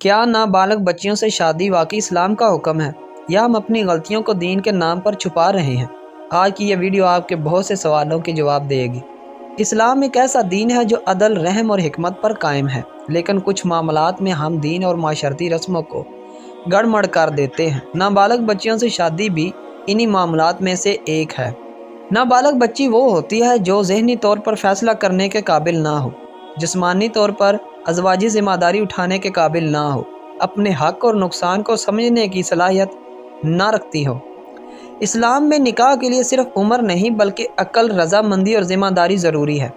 کیا نابالغ بچیوں سے شادی واقعی اسلام کا حکم ہے یا ہم اپنی غلطیوں کو دین کے نام پر چھپا رہے ہیں؟ آج کی یہ ویڈیو آپ کے بہت سے سوالوں کے جواب دے گی۔ اسلام ایک ایسا دین ہے جو عدل، رحم اور حکمت پر قائم ہے، لیکن کچھ معاملات میں ہم دین اور معاشرتی رسموں کو گڑبڑ کر دیتے ہیں۔ نابالغ بچیوں سے شادی بھی انہی معاملات میں سے ایک ہے۔ نابالغ بچی وہ ہوتی ہے جو ذہنی طور پر فیصلہ کرنے کے قابل نہ ہو، جسمانی طور پر ازواجی ذمہ داری اٹھانے کے قابل نہ ہو، اپنے حق اور نقصان کو سمجھنے کی صلاحیت نہ رکھتی ہو۔ اسلام میں نکاح کے لیے صرف عمر نہیں بلکہ عقل، رضامندی اور ذمہ داری ضروری ہے۔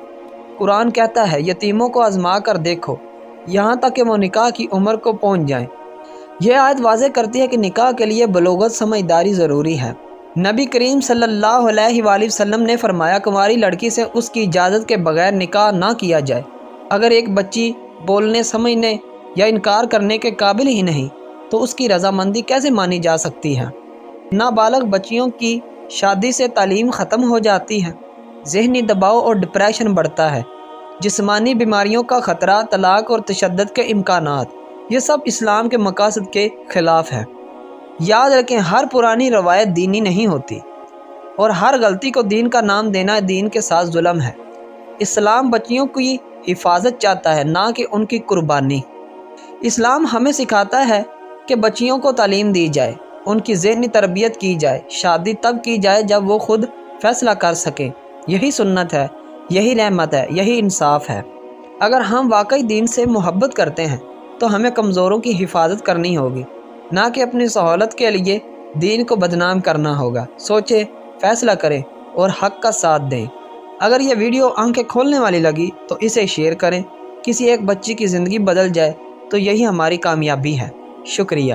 قرآن کہتا ہے، یتیموں کو آزما کر دیکھو یہاں تک کہ وہ نکاح کی عمر کو پہنچ جائیں۔ یہ آیت واضح کرتی ہے کہ نکاح کے لیے بلوغت، سمجھداری ضروری ہے۔ نبی کریم صلی اللہ علیہ وآلہ وسلم نے فرمایا، کنواری لڑکی سے اس کی اجازت کے بغیر نکاح نہ کیا جائے۔ اگر ایک بچی بولنے، سمجھنے یا انکار کرنے کے قابل ہی نہیں تو اس کی رضامندی کیسے مانی جا سکتی ہے؟ نابالغ بچیوں کی شادی سے تعلیم ختم ہو جاتی ہے، ذہنی دباؤ اور ڈپریشن بڑھتا ہے، جسمانی بیماریوں کا خطرہ، طلاق اور تشدد کے امکانات، یہ سب اسلام کے مقاصد کے خلاف ہے۔ یاد رکھیں، ہر پرانی روایت دینی نہیں ہوتی اور ہر غلطی کو دین کا نام دینا دین کے ساتھ ظلم ہے۔ اسلام بچیوں کی حفاظت چاہتا ہے، نہ کہ ان کی قربانی۔ اسلام ہمیں سکھاتا ہے کہ بچیوں کو تعلیم دی جائے، ان کی ذہنی تربیت کی جائے، شادی تب کی جائے جب وہ خود فیصلہ کر سکیں۔ یہی سنت ہے، یہی رحمت ہے، یہی انصاف ہے۔ اگر ہم واقعی دین سے محبت کرتے ہیں تو ہمیں کمزوروں کی حفاظت کرنی ہوگی، نہ کہ اپنی سہولت کے لیے دین کو بدنام کرنا ہوگا۔ سوچیں، فیصلہ کریں اور حق کا ساتھ دیں۔ اگر یہ ویڈیو آنکھیں کھولنے والی لگی تو اسے شیئر کریں۔ کسی ایک بچی کی زندگی بدل جائے تو یہی ہماری کامیابی ہے۔ شکریہ۔